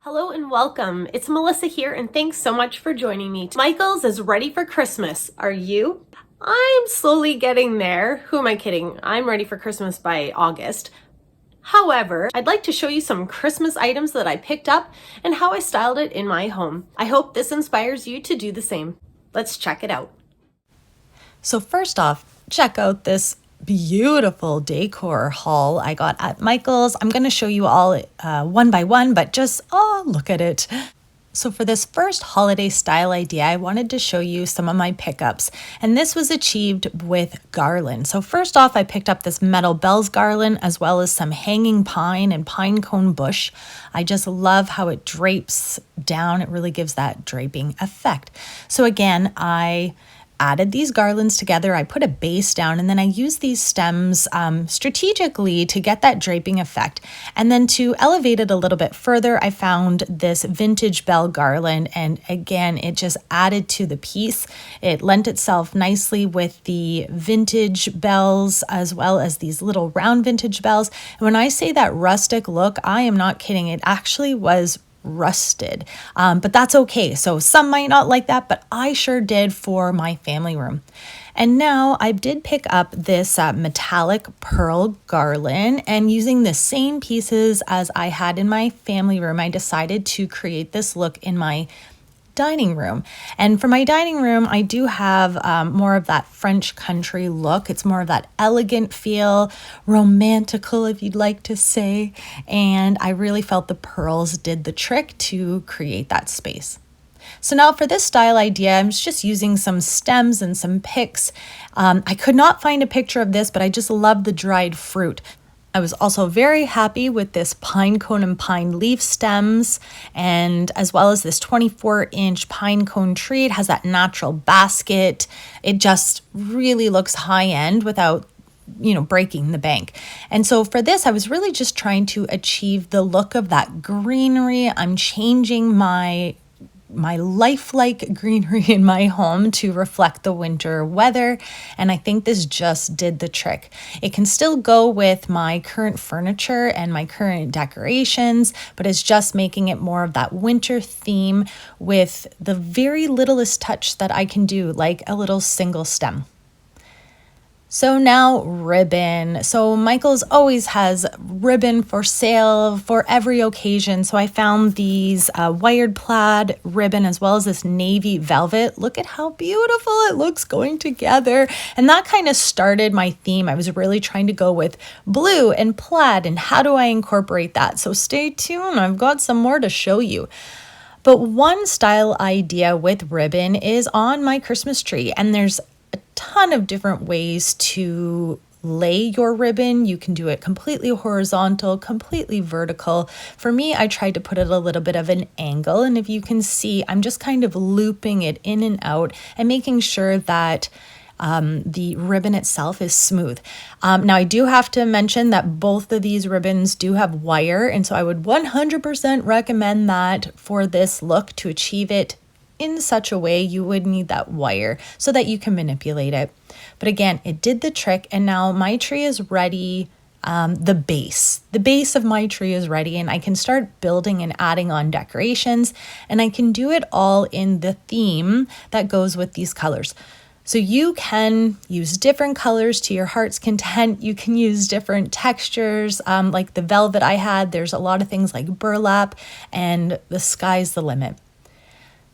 Hello and welcome. It's Melissa here, and thanks so much for joining me. Michael's is ready for Christmas. Are you? I'm slowly getting there. Who am I kidding? I'm ready for Christmas by August. However, I'd like to show you some Christmas items that I picked up and how I styled it in my home. I hope this inspires you to do the same. Let's check it out. So first off, check out this beautiful decor haul I got at Michael's. I'm going to show you all one by one, but just, look at it. So for this first holiday style idea, I wanted to show you some of my pickups, and this was achieved with garland. So first off, I picked up this metal bells garland as well as some hanging pine and pine cone bush. I just love how it drapes down. It really gives that draping effect. So again, I added these garlands together. I put a base down and then I used these stems strategically to get that draping effect. And then to elevate it a little bit further, I found this vintage bell garland, and again, it just added to the piece. It lent itself nicely with the vintage bells as well as these little round vintage bells. And when I say that rustic look, I am not kidding. It actually was rusted, but that's okay. So some might not like that, but I sure did for my family room. And now I did pick up this metallic pearl garland, and using the same pieces as I had in my family room, I decided to create this look in my dining room. And for my dining room, I do have more of that French country look. It's more of that elegant feel, romantical if you'd like to say. And I really felt the pearls did the trick to create that space. So now for this style idea, I'm just using some stems and some picks. I could not find a picture of this, but I just love the dried fruit. I was also very happy with this pine cone and pine leaf stems, and as well as this 24-inch pine cone tree. It has that natural basket. It just really looks high-end without breaking the bank. And so for this, I was really just trying to achieve the look of that greenery. I'm changing my lifelike greenery in my home to reflect the winter weather, and I think this just did the trick. It can still go with my current furniture and my current decorations, but it's just making it more of that winter theme with the very littlest touch that I can do, like a little single stem. So now ribbon. So Michael's always has ribbon for sale for every occasion. So I found these wired plaid ribbon as well as this navy velvet. Look at how beautiful it looks going together. And that kind of started my theme. I was really trying to go with blue and plaid, and how do I incorporate that? So stay tuned. I've got some more to show you. But one style idea with ribbon is on my Christmas tree, and there's a ton of different ways to lay your ribbon. You can do it completely horizontal, completely vertical. For me, I tried to put it a little bit of an angle, and if you can see, I'm just kind of looping it in and out and making sure that the ribbon itself is smooth. Now, I do have to mention that both of these ribbons do have wire, and so I would 100% recommend that for this look. To achieve it in such a way, you would need that wire so that you can manipulate it. But again, it did the trick, and now my tree is ready. The base of my tree is ready, and I can start building and adding on decorations, and I can do it all in the theme that goes with these colors. So you can use different colors to your heart's content. You can use different textures, like the velvet I had. There's a lot of things like burlap, and the sky's the limit.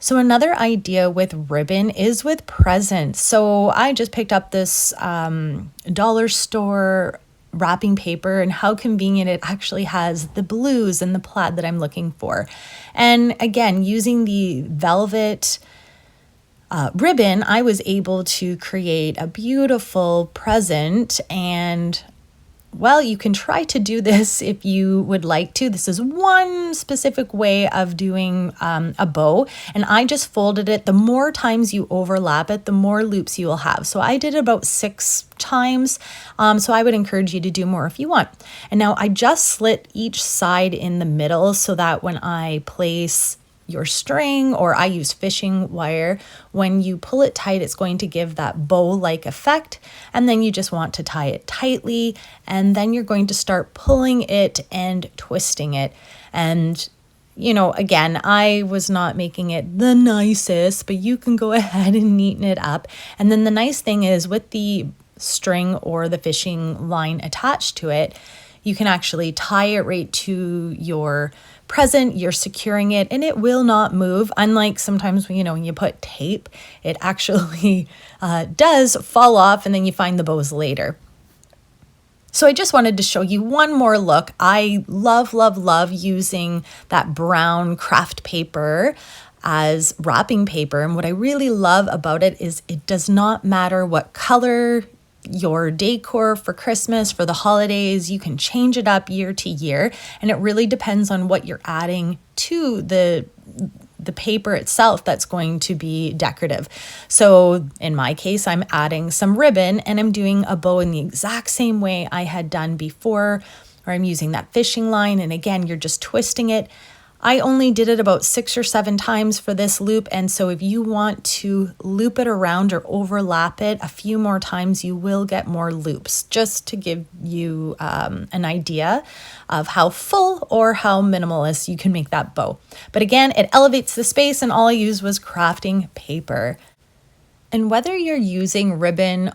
So another idea with ribbon is with presents. So I just picked up this dollar store wrapping paper, and how convenient it actually has the blues and the plaid that I'm looking for. And again, using the velvet ribbon, I was able to create a beautiful present. And well, you can try to do this if you would like to. This is one specific way of doing a bow, and I just folded it. The more times you overlap it, the more loops you will have. So I did it about 6 times, so I would encourage you to do more if you want. And now I just slit each side in the middle so that when I place your string, or I use fishing wire, when you pull it tight, it's going to give that bow-like effect. And then you just want to tie it tightly, and then you're going to start pulling it and twisting it. And you know, again, I was not making it the nicest, but you can go ahead and neaten it up. And then the nice thing is with the string or the fishing line attached to it, you can actually tie it right to your present. You're securing it and it will not move. Unlike sometimes, you know, when you put tape, it actually does fall off and then you find the bows later. So I just wanted to show you one more look. I love, love, love using that brown craft paper as wrapping paper. And what I really love about it is it does not matter what color your decor for Christmas, for the holidays, you can change it up year to year. And it really depends on what you're adding to the paper itself that's going to be decorative. So in my case, I'm adding some ribbon and I'm doing a bow in the exact same way I had done before, or I'm using that fishing line. And again, you're just twisting it. I only did it about 6 or 7 times for this loop. And so if you want to loop it around or overlap it a few more times, you will get more loops, just to give you an idea of how full or how minimalist you can make that bow. But again, it elevates the space and all I used was crafting paper. And whether you're using ribbon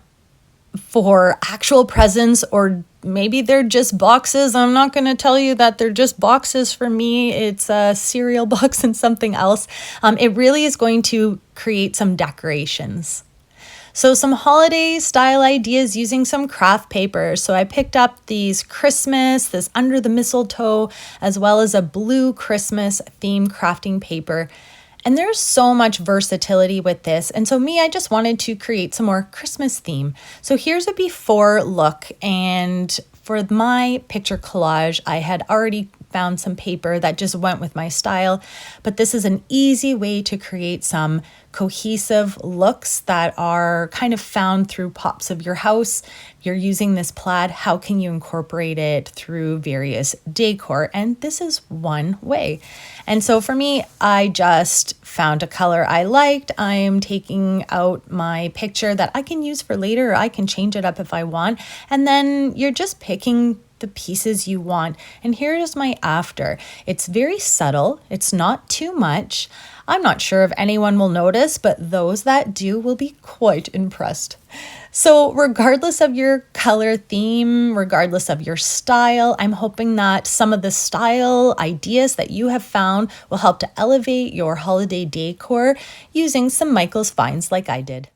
for actual presents or maybe they're just boxes, I'm not going to tell you that they're just boxes. For me, it's a cereal box and something else. It really is going to create some decorations. So some holiday style ideas using some craft paper. So I picked up these Christmas, this under the mistletoe, as well as a blue Christmas theme crafting paper. And there's so much versatility with this. And so I just wanted to create some more Christmas theme. So here's a before look. And for my picture collage, I had already found some paper that just went with my style. But this is an easy way to create some cohesive looks that are kind of found through pops of your house. You're using this plaid. How can you incorporate it through various decor? And this is one way. And so for me, I just found a color I liked. I'm taking out my picture that I can use for later, or I can change it up if I want. And then you're just picking the pieces you want. And here's my after. It's very subtle. It's not too much. I'm not sure if anyone will notice, but those that do will be quite impressed. So regardless of your color theme, regardless of your style, I'm hoping that some of the style ideas that you have found will help to elevate your holiday decor using some Michaels finds like I did.